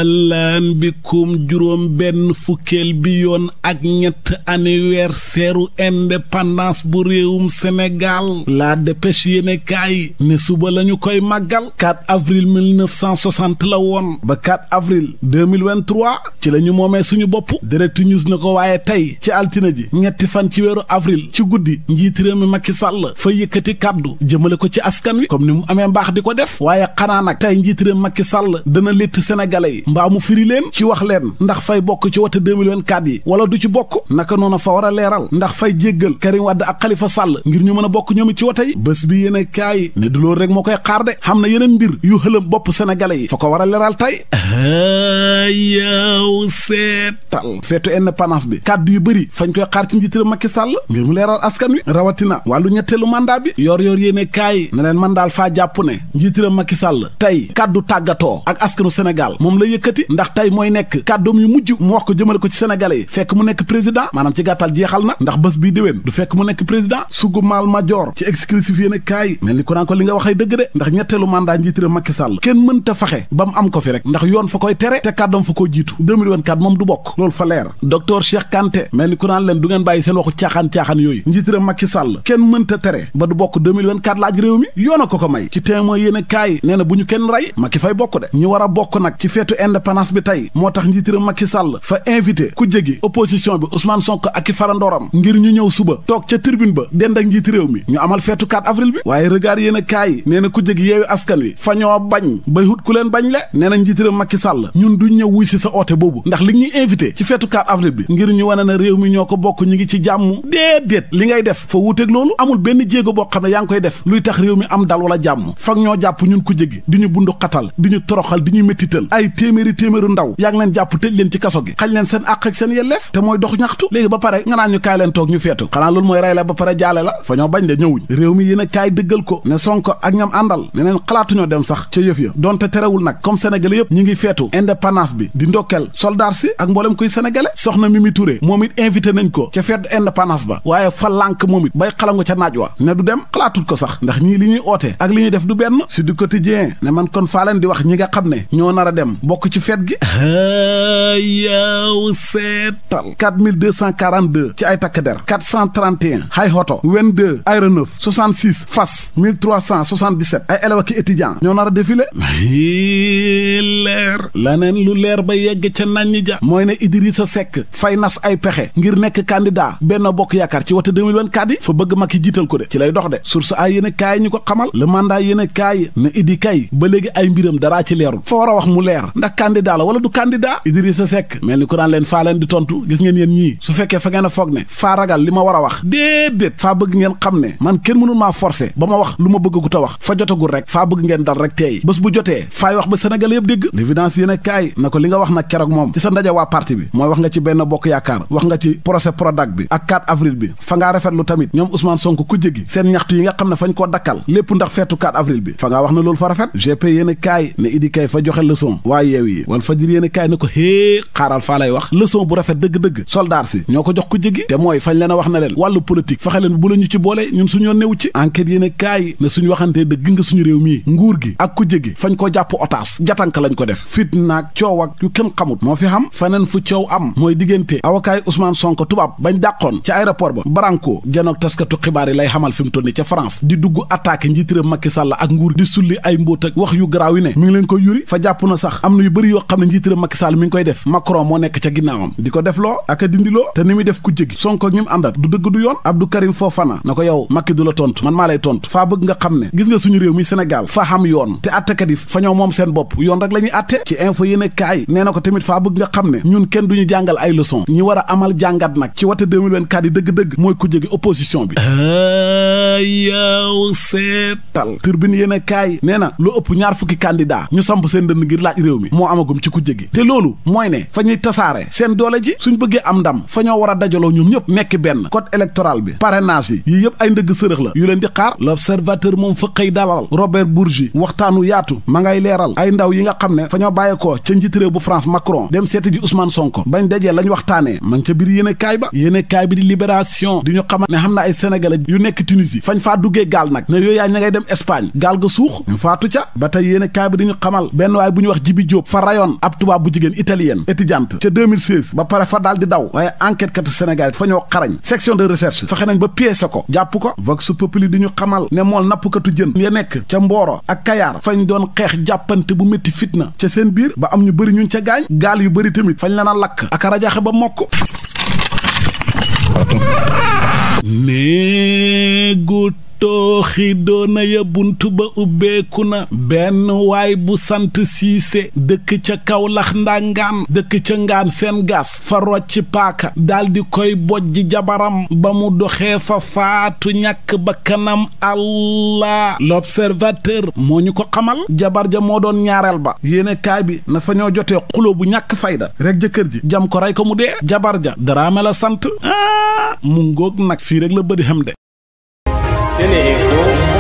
lan bikum juróom benn fukkeel bi yoon ak ñett anniversaire u indépendance bu réewum Sénégal la dépêche yéene kaay ne suba la ñu koy màggal 4 avril 1960 la woon ba 4 avril 2023 ci la ñu moomee suñu bopp direct news na ko waaye tey ci altine ji ñetti fan ci weeru avril ci guddi njiit réew mi Macky Sall fa yëkkati kàddu jëmale ko ci askan wi comme ni mu amee mbaax di ko def waaye xanaa nag tey njiit réew Macky Sall dana létt sénégalais yi mbaa mu firi leen ci wax leen ndax fay bokk ci wote 2024 yi wala du ci bokk naka noonu fa war a leeral ndax fay jéggal Karim Wade ak Khalifa Sall ngir ñu mën a bokk ñoom ci wote yi bés bi yéen a kaay ne du loolu rek moo koy xaar de xam na yeneen mbir yu xëlëm bopp sénégalais yi fa ko war a leeral tey yow seetal feetu indépendance bi kàddu yu bëri fañ koy xaar ci njiit réew Macky Sall ngir mu leeral askan wi rawatina wàllu ñetteelu mandat bi yor yéen a kaay ne leen man daal faa jàpp ne njiit réew Macky Sall tey kàddu tàggatoo ak askanu Sénégal moom la yëkkati ndax tey mooy nekk kàddoom yu mujj mu wax ko jëmale ko ci sénégalais yi fekk mu nekk président maanaam ci gàttal jeexal na ndax bés bii déwén du fekk mu nekk président sugu maal major ci exclusif yéen a kaay mel ni ko naan ko li nga waxee dëgg de ndax ñetteelu mandat njiit réew Macky Sall kenn mënta faxe ba mu am ko fi rek ndax yoon fa koy tere te kàddoom fa koo jiitu 2024 moom du bokk loolu fa leer docteur Cheikh Kanté mel ni ku naan leen du ngeen bàyyi seen waxu caaxaan yooyu njiit réew Macky Sall kenn mënta tere ba du bokk 2024 laaj réew mi yoon a ko may ci témoin yéen a kaay nee na bu ñu kenn rey Macky fay bokk de ñu war a bokk nag ci feetu indépendance bi tey moo tax njiit réew Macky Sall fa invité ku jégi opposition bi Ousmane Sonko ak i farandooram ngir ñu ñëw suba toog ca tribune ba dend ak njiit réew mi ñu amal feetu 4 avril bi waaye regard yéen a kaay nee na ku jégi yeewi askan wi fa ñoo bañ bay hut ku leen bañ le nee na njiit réew Macky Sall ñun duñ ñëw wuy si sa oote boobu ndax li ñuy invité ci feetu 4 avril bi ngir ñu wane na réew mi ñoo ko bokk ñu ngi ci jàmm déedéet li ngay def fa wuuteeg loolu amul benn jéego boo xam ne yaa ngi koy def luy tax réew mi am dal wala jàmm fag ñoo jàpp ñun ku jégi di ñu bundu xatal di ñu toroxal di ñu méttital ay téeméeru ndaw yaa ngi leen jàpp tëj leen ci kaso gi xañ leen seen àq ak seen yelleef te mooy dox ñaxtu léegi ba pare nga naan ñu kaay leen toog ñu feetu xanaa loolu mooy rey la ba pare jaale la fa ñoo bañ de ñëwuñ réew mi yéen a kaay dëggal ko ne Sonko ak ñam àndal ne neen xalaatuñoo dem sax ca yëf ya donte terewul nag comme sénégalais yëpp ñi ngi feetu indépendance bi di ndokkeel soldat si ak mboolem kuy sénégalais soxna Mimi Touré moom it invité nañ ko ca fête indépendance ba waaye fa lànk moom it bay xalangu ca naaj wa ne du dem xalaatut ko sax ndax ñii li ñuy oote ak li ñuy def du benn si du quotidien ne man kon faa leen di wax ñi nga xam ne ñoo nar a dem bokk ci fête gi yaw seetal 4242 ci ay takk der 431 hay hoto 22 aéronef 66 fas 1377 ay élèves ki étudiants ñoo nar a défilé leer laneen lu leer ba yegg ca nañ ja mooy ne Idrissa Seck fay nas ay pexe ngir nekk candidat Benno Bokk Yaakaar ci wote 2024 yi fa bëgg Macky jiital ko de ci lay dox de source ay yéen a kaay ñu ko xamal le mandat yéen a kaay ne Idi kay ba léegi ay mbiram daraa ci leerul fa war a wax mu leer ndax candidat la wala du candidat Idrissa Seck mel ni ko daan leen faa leen di tontu gis ngeen yéen ñii su fekkee fa ngeen a foog ne faa ragal li ma war a wax déedéet faa bëgg ngeen xam ne man kenn mënul maa forcé ba ma wax lu ma bëgg gu ta wax fa jotagul rek faa bëgg ngeen dal rek teey bés bu jotee faay wax ba Sénégal yëpp dégg l'évidence yéen a kaay na ko li nga wax nag keroog moom ci sa ndaje waa parti bi mooy wax nga ci Benno Bokk Yaakaar wax nga ci procès Prodac bi ak 4 avril bi fa ngaa rafetlu tamit ñoom Ousmane Sonko ku jégi seen ñaxtu yi nga xam ne fañ koo dakkal lépp ndax feetu 4 avril bi fa ngaa wax na loolu fa rafet GP yéen a kaay ne Idi kay fa joxe leçon waaye yeew yi wal fajir yéen a kaay ne ko xaaral faa lay wax leçon bu rafet dëgg-dëgg soldaar si ñoo ko jox ku jégi te mooy fañ leen a wax na leen wàllu politique fexe leen bu la ñu ci boole ñun suñu yoon newu ci enquête yéen a kaay ne suñu waxantee dëgg nga suñu réew mii nguur gi ak ku jégi fañ ko jàpp otaas jatank lañ ko def fit naag coow ak yu kenn xamut moo fi xam faneen fu coow am mooy diggante awakaay Ousmane Sonko tubaab bañ dàqoon ca aéroport ba Branco janook taskatu xibaar yi lay xamal fi mu toll ni ca France di dugg attaqué njiitiram Macky Sall ak nguur di sulli ay mbóot ak wax yu garaaw yi ne mi ngi leen koy yuri fa jàpp na sax am na yu bëri yoo xam ne njiitiram Macky Sall mi ngi koy def Macron moo nekk ca ginnaawam di ko def loo ak a dindiloo te ni muy def ku jégi Sonko ñim àndat du dëgg du yoon Abdou Karim Fofana na ko yow Macky du la tontu man maa lay tontu faa bëgg nga xam ne gis nga suñu réew mi Sénégal fa xam yoon te attekat yi fa ñoo moom seen bopp yoon rek la ñuy atte ci info yéen a kaay nee na ko tamit faa bëgg nga xam ne ñun kenn duñu jàngal ay leçon ñi war a amal jàngat nag ci wote 2024 yi dëgg-dëgg mooy ku jégi opposition bi yow seetal turbine yéen a kaay nee na lu ëpp ñaar fukki candidat ñu samp seen dënd ngir laaj réew mi moo amagum ci ku jégi te loolu mooy ne fa ñuy tasaare seen doole ji suñ bëggee am ndam fa ñoo war a dajaloo ñoom ñëpp nekk benn code électoral bi parrainage yi yii yëpp ay ndëgg sërëx la yu leen di xaar l'observateur moom fa xëy dalal Robert Bourgi waxtaanu yaatu ma ngay leeral ay ndaw yi nga xam ne fa ñoo bàyyeekoo ca njiit réew bu France Macron dem seeti ji Ousmane Sonko bañ dajee lañ waxtaanee ma ngi ca biir yéenekaay ba yéenekaay bi di Libération di ñu xamal ne xam na ay sénégalais yu nekk Tunisie fañ faa duggee gaal nag ne yooyu yaa ña ngay dem Espagne gaal ga suux ñu faatu ca ba tey yéenekaay bi di ñu xamal benn waay bu ñu wax Jibi Diop fa rayoon ab tubaab bu jigéen italienne étudiante ca 2016 ba pare fa daal di daw waaye enquête katu Sénégal fa ñoo xarañ section de recherche fexe nañ ba piéger ko jàpp ko Vox Populi di ñu xamal ne mool nappkatu jën ya nekk ca Mboro ak Kayaar fañ doon xeex jàppante bu métti fitna ca seen biir ba am ñu bëri ñun ca gaañ gaal yu bëri tamit fañ leen a lakk ak a rajaxe ba mokk néegu tooxi doona ya buntu ba ubbeeku na benn waay bu sant Siise dëkk ca Kawlax ndangaan dëkk ca ngaan seen gas fa rocci paaka daldi koy bojj jabaram ba mu doxee fa faatu ñàkk ba kanam Allah l'Observateur moo ñu ko xamal jabar ja moo doon ñaareel ba yéene kaay bi na fa ñoo jotee xuloo bu ñàkk fayda rek jëkkër ji jam ko rey ko mu dee jabar ja Daraame la sant mu ngóog nag fii rek la bëri xam de. Sénéinfo